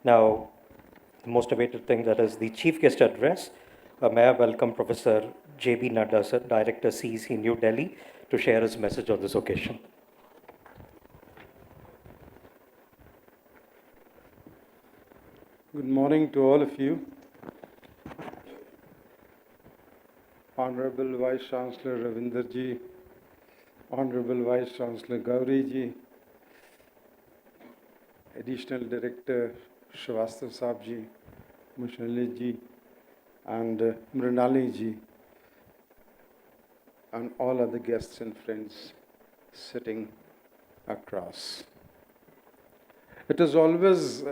Now, the most awaited thing, that is the chief guest address. May I welcome Professor J.B. Nadda, sir, Director CEC New Delhi, to share his message on this occasion. Good morning to all of you. Honorable Vice Chancellor Ravinder ji, Honorable Vice Chancellor Gauri ji, Additional Director Shrivastava Saab ji, Mushalli ji, and Mrinali ji, and all other guests and friends sitting across. It is always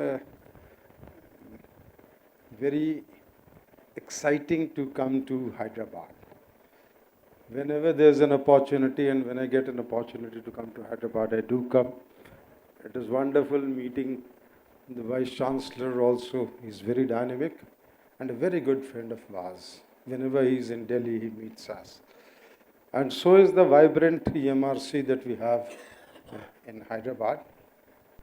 very exciting to come to Hyderabad. Whenever there's an opportunity, and when I get an opportunity to come to Hyderabad, I do come. It is wonderful meeting the Vice Chancellor also. He's very dynamic and a very good friend of ours. Whenever he's in Delhi, he meets us. And so is the vibrant EMRC that we have in Hyderabad.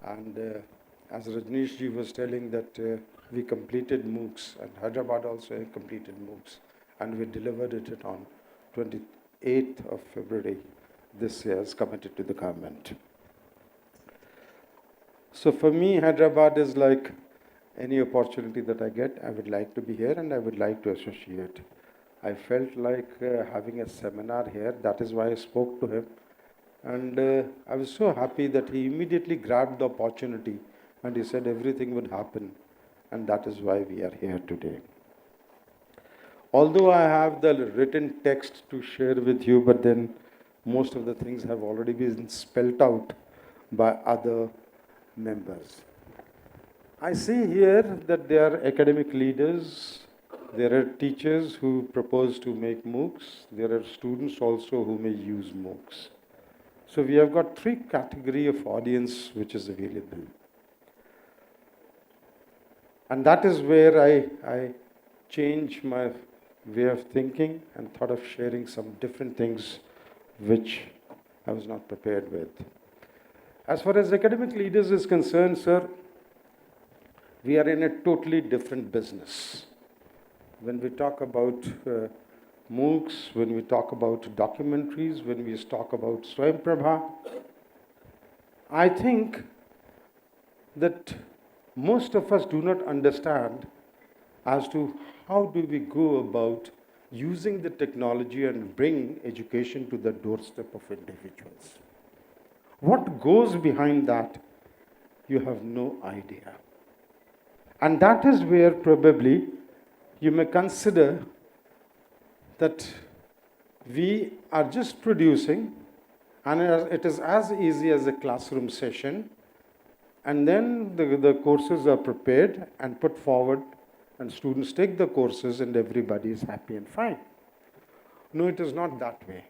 And as Rajneesh ji was telling that we completed MOOCs, and Hyderabad also completed MOOCs, and we delivered it on 28th of February this year as committed to the government. So for me, Hyderabad is like any opportunity that I get. I would like to be here and I would like to associate. I felt like having a seminar here. That is why I spoke to him. And I was so happy that he immediately grabbed the opportunity and he said everything would happen. And that is why we are here today. Although I have the written text to share with you, but then most of the things have already been spelt out by other members. I see here that there are academic leaders, there are teachers who propose to make MOOCs, there are students also who may use MOOCs. So we have got three categories of audience which is available. And that is where I changed my way of thinking and thought of sharing some different things which I was not prepared with. As far as academic leaders is concerned, sir, we are in a totally different business. When we talk about MOOCs, when we talk about documentaries, when we talk about Swayam Prabha, I think that most of us do not understand as to how do we go about using the technology and bring education to the doorstep of individuals. What goes behind that, you have no idea. And that is where probably you may consider that we are just producing, and it is as easy as a classroom session, and then the courses are prepared and put forward, and students take the courses and everybody is happy and fine. No, it is not that way.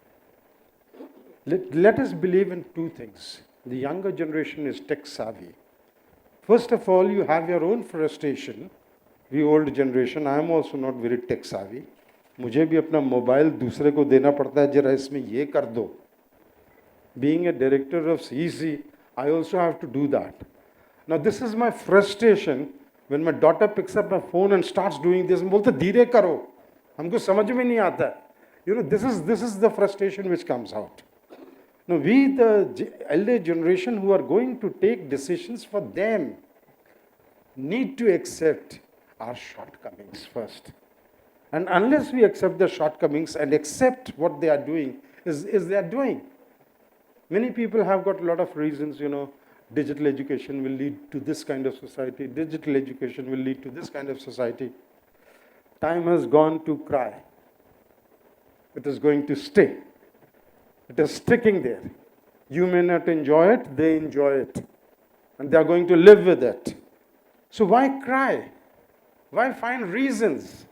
Let us believe in two things. The younger generation is tech savvy. First of all, you have your own frustration. The old generation, I am also not very tech savvy. मुझे भी अपना mobile दूसरे को देना पड़ता है, जरा इसमें ये कर दो. Being a director of CEC, I also have to do that. Now this is my frustration when my daughter picks up my phone and starts doing this. बोलते धीरे करो, हमको समझ में नहीं आता. You know, this is the frustration which comes out. Now we, the elder generation who are going to take decisions for them, need to accept our shortcomings first. And unless we accept the shortcomings and accept what they are doing, is they are doing. Many people have got a lot of reasons, you know, digital education will lead to this kind of society, digital education will lead to this kind of society. Time has gone to cry. It is going to stay. It is sticking there. You may not enjoy it, they enjoy it. And they are going to live with it. So why cry? Why find reasons?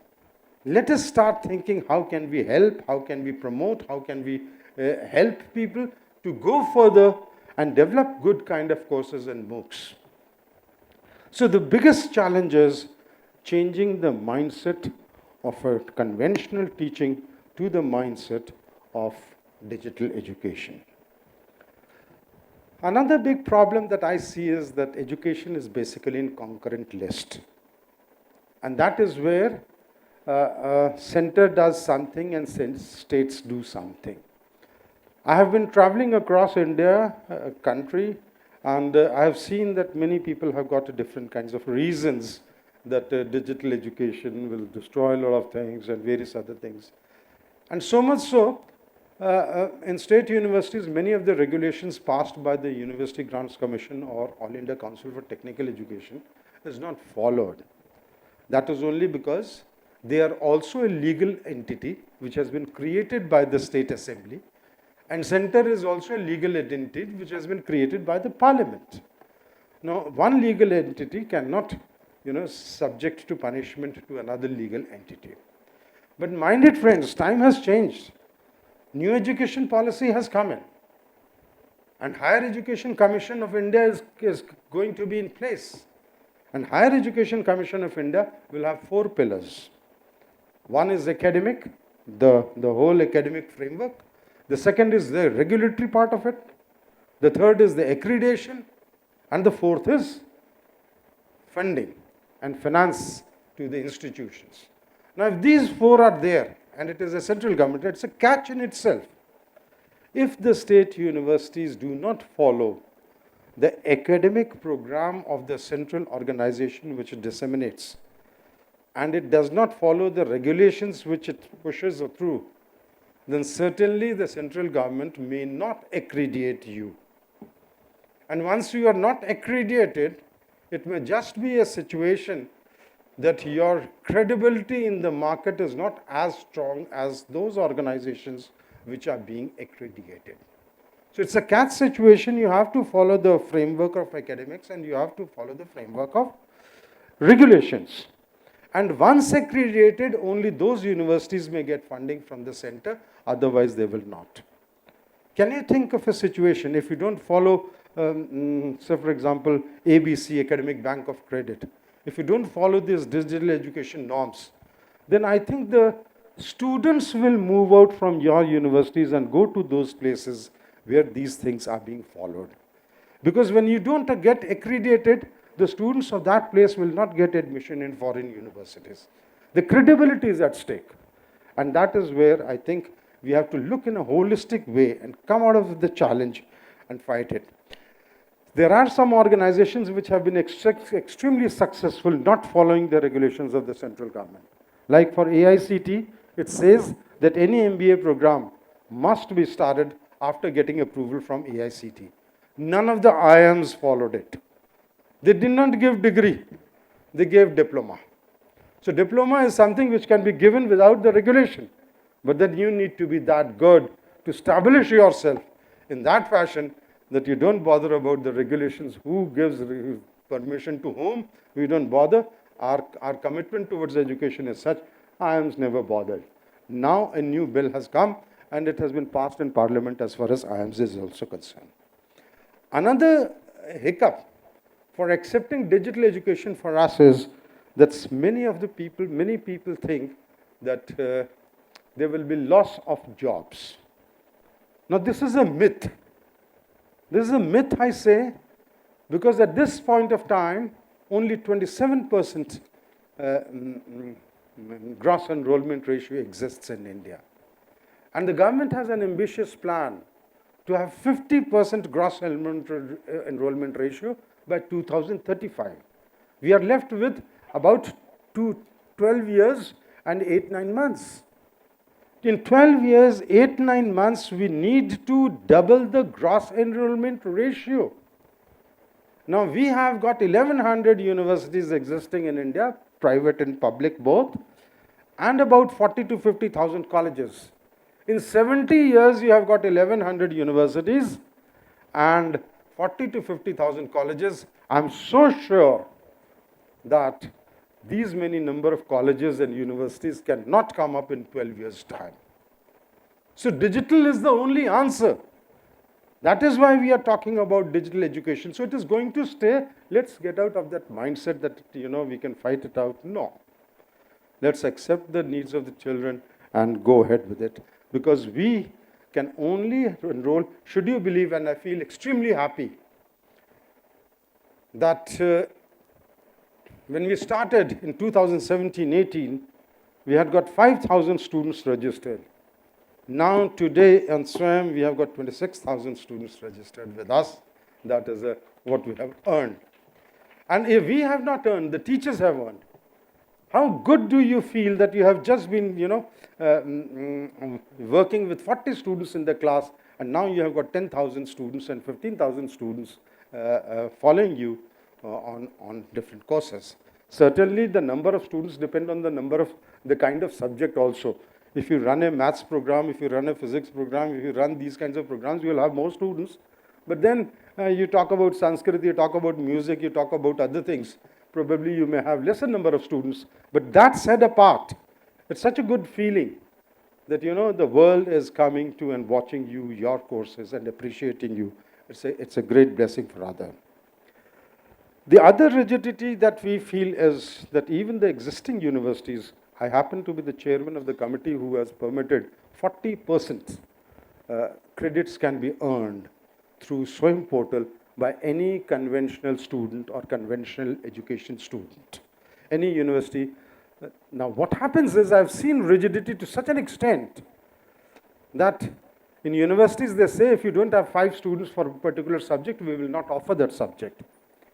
Let us start thinking, how can we help? How can we promote? How can we help people to go further and develop good kind of courses and MOOCs? So the biggest challenge is changing the mindset of a conventional teaching to the mindset of digital education. Another big problem that I see is that education is basically in concurrent list. And that is where center does something and states do something. I have been traveling across India, country, and I have seen that many people have got different kinds of reasons that digital education will destroy a lot of things and various other things. And so much so, in state universities, many of the regulations passed by the University Grants Commission or All India Council for Technical Education is not followed. That is only because they are also a legal entity which has been created by the state assembly, and center is also a legal entity which has been created by the parliament. Now, one legal entity cannot, subject to punishment to another legal entity. But mind it, friends, time has changed. New education policy has come in. And Higher Education Commission of India is going to be in place. And Higher Education Commission of India will have 4 pillars. One is academic, the whole academic framework. The second is the regulatory part of it. The third is the accreditation. And the fourth is funding and finance to the institutions. Now, if these 4 are there, and it is a central government, it's a catch in itself. If the state universities do not follow the academic program of the central organization which it disseminates, and it does not follow the regulations which it pushes through, then certainly the central government may not accredit you. And once you are not accredited, it may just be a situation that your credibility in the market is not as strong as those organizations which are being accredited. So it's a catch situation. You have to follow the framework of academics and you have to follow the framework of regulations. And once accredited, only those universities may get funding from the center, otherwise they will not. Can you think of a situation if you don't follow, say for example, ABC, Academic Bank of Credit, if you don't follow these digital education norms, then I think the students will move out from your universities and go to those places where these things are being followed. Because when you don't get accredited, the students of that place will not get admission in foreign universities. The credibility is at stake. And that is where I think we have to look in a holistic way and come out of the challenge and fight it. There are some organizations which have been extremely successful not following the regulations of the central government. Like for AICT, it says that any MBA program must be started after getting approval from AICT. None of the IIMs followed it. They did not give degree, they gave diploma. So diploma is something which can be given without the regulation. But then you need to be that good to establish yourself in that fashion that you don't bother about the regulations, who gives permission to whom, we don't bother. Our commitment towards education is such, IIMs never bothered. Now a new bill has come and it has been passed in Parliament as far as IIMs is also concerned. Another hiccup for accepting digital education for us is that many people think that there will be loss of jobs. Now this is a myth. This is a myth, I say, because at this point of time, only 27% gross enrollment ratio exists in India. And the government has an ambitious plan to have 50% gross enrollment ratio by 2035. We are left with about 12 years and 8-9 months. In 12 years, 8-9 months, we need to double the gross enrollment ratio. Now, we have got 1,100 universities existing in India, private and public both, and about 40 to 50,000 colleges. In 70 years, you have got 1,100 universities and 40 to 50,000 colleges. I'm so sure that these many number of colleges and universities cannot come up in 12 years' time. So digital is the only answer. That is why we are talking about digital education. So it is going to stay. Let's get out of that mindset that, we can fight it out. No. Let's accept the needs of the children and go ahead with it. Because we, can only enroll, should you believe, and I feel extremely happy that when we started in 2017-18, we had got 5,000 students registered. Now today on SWAYAM, we have got 26,000 students registered with us. That is what we have earned. And if we have not earned, the teachers have earned. How good do you feel that you have just been, working with 40 students in the class, and now you have got 10,000 students and 15,000 students following you on different courses. Certainly, the number of students depend on the kind of subject also. If you run a maths program, if you run a physics program, if you run these kinds of programs, you will have more students. But then you talk about Sanskrit, you talk about music, you talk about other things. Probably you may have lesser number of students. But that set apart, it's such a good feeling that, the world is coming to and watching you, your courses, and appreciating you. It's a great blessing for others. The other rigidity that we feel is that even the existing universities, I happen to be the chairman of the committee who has permitted 40% credits can be earned through SWAYAM portal by any conventional student or conventional education student, any university. Now what happens is I've seen rigidity to such an extent that in universities they say if you don't have 5 students for a particular subject, we will not offer that subject.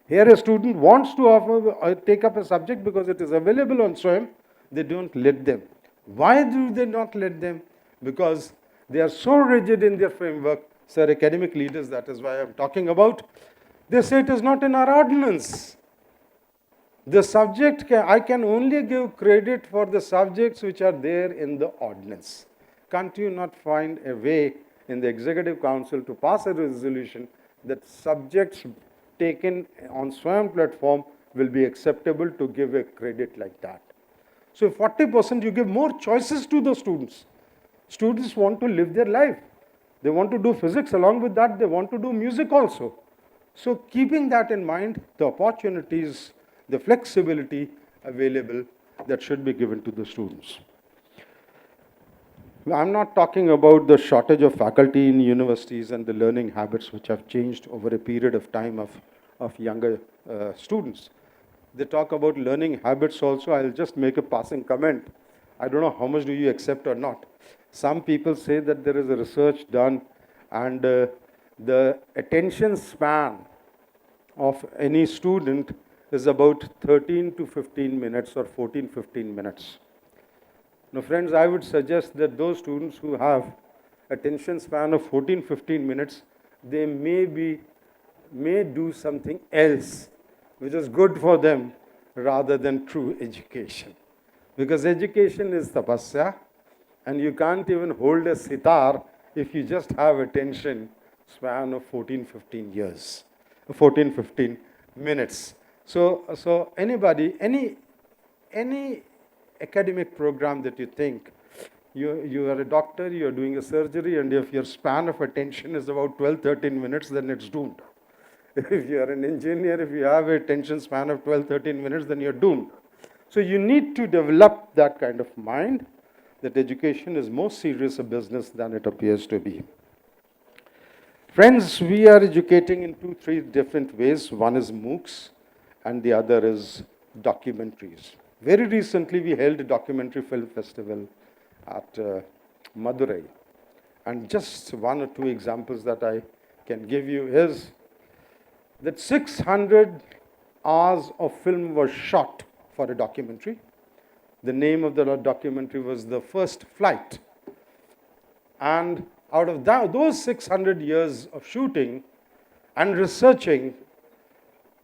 Here a student wants to take up a subject because it is available on SWAYAM, they don't let them. Why do they not let them? Because they are so rigid in their framework. Sir, academic leaders, that is why I'm talking about. They say it is not in our ordinance. The subject, I can only give credit for the subjects which are there in the ordinance. Can't you not find a way in the Executive Council to pass a resolution that subjects taken on SWAYAM platform will be acceptable to give a credit like that? So 40% you give more choices to the students. Students want to live their life. They want to do physics. Along with that, they want to do music also. So keeping that in mind, the opportunities, the flexibility available that should be given to the students. I'm not talking about the shortage of faculty in universities and the learning habits which have changed over a period of time of younger students. They talk about learning habits also. I'll just make a passing comment. I don't know how much do you accept or not. Some people say that there is a research done and the attention span of any student is about 13 to 15 minutes or 14, 15 minutes. Now, friends, I would suggest that those students who have attention span of 14, 15 minutes, they may do something else which is good for them rather than true education. Because education is tapasya, and you can't even hold a sitar if you just have attention span of 14, 15 years, 14, 15 minutes. So anybody, any academic program that you think, you are a doctor, you are doing a surgery, and if your span of attention is about 12, 13 minutes, then it's doomed. If you are an engineer, if you have a attention span of 12, 13 minutes, then you're doomed. So you need to develop that kind of mind, that education is more serious a business than it appears to be. Friends, we are educating in 2, 3 different ways. One is MOOCs, and the other is documentaries. Very recently, we held a documentary film festival at Madurai. And just 1 or 2 examples that I can give you is that 600 hours of film was shot for a documentary. The name of the documentary was The First Flight. And out of those 600 years of shooting and researching,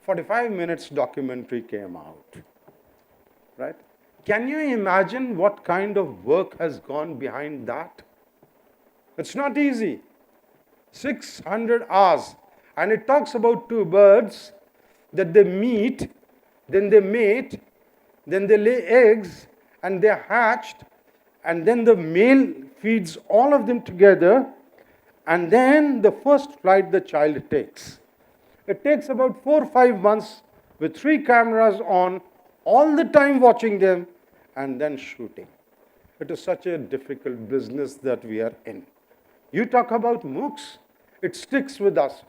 45 minutes documentary came out. Right? Can you imagine what kind of work has gone behind that? It's not easy. 600 hours. And it talks about 2 birds that they meet, then they mate, then they lay eggs, and they're hatched, and then the male feeds all of them together, and then the first flight the child takes. It takes about 4 or 5 months with 3 cameras on, all the time watching them, and then shooting. It is such a difficult business that we are in. You talk about MOOCs, it sticks with us.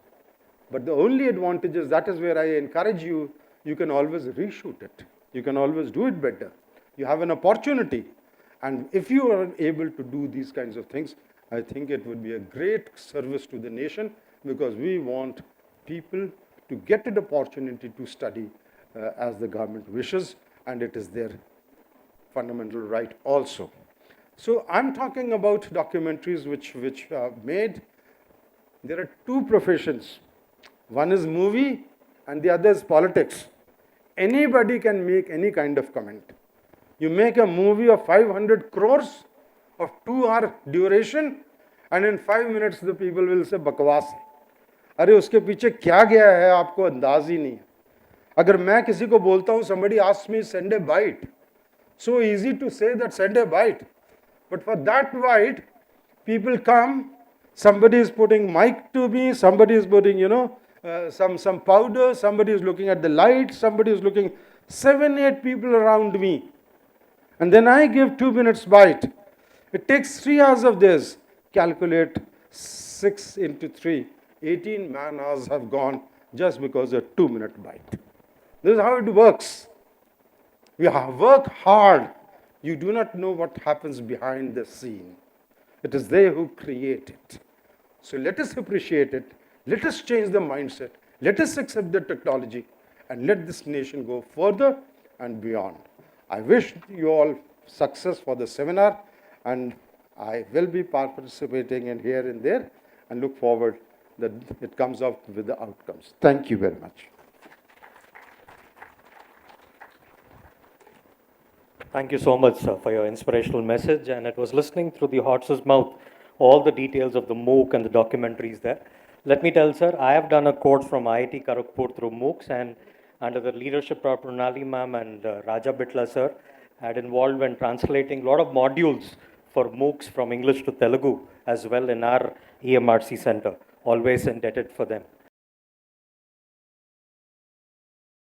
But the only advantage is that is where I encourage you, you can always reshoot it. You can always do it better. You have an opportunity. And if you are able to do these kinds of things, I think it would be a great service to the nation, because we want people to get an opportunity to study as the government wishes, and it is their fundamental right also. So I'm talking about documentaries which are made. There are two professions. One is movie and the other is politics. Anybody can make any kind of comment. You make a movie of 500 crores of 2-hour duration, and in 5 minutes the people will say बकवास है. अरे उसके पीछे क्या गया है आपको अंदाज ही नहीं है. अगर मैं किसी को बोलता हूँ, somebody asks me send a bite, so easy to say that send a bite, but for that bite people come, somebody is putting mic to me, somebody is putting some powder, somebody is looking at the light, somebody is looking, 7-8 people around me, and then I give 2 minutes bite. It takes 3 hours of this. Calculate 6 into 3, 18 man hours have gone just because of a 2-minute bite. This is how it works. We work hard. You do not know what happens behind the scene. It is they who create it. So let us appreciate it. Let us change the mindset. Let us accept the technology, and let this nation go further and beyond. I wish you all success for the seminar, and I will be participating in here and there, and look forward that it comes out with the outcomes. Thank you very much. Thank you so much, sir, for your inspirational message. And it was listening through the horse's mouth, all the details of the MOOC and the documentaries there. Let me tell, sir, I have done a course from IIT Kharagpur through MOOCs, and under the leadership of Pranali ma'am and Raja Bitla sir, had involved in translating a lot of modules for MOOCs from English to Telugu as well in our EMRC center. Always indebted for them.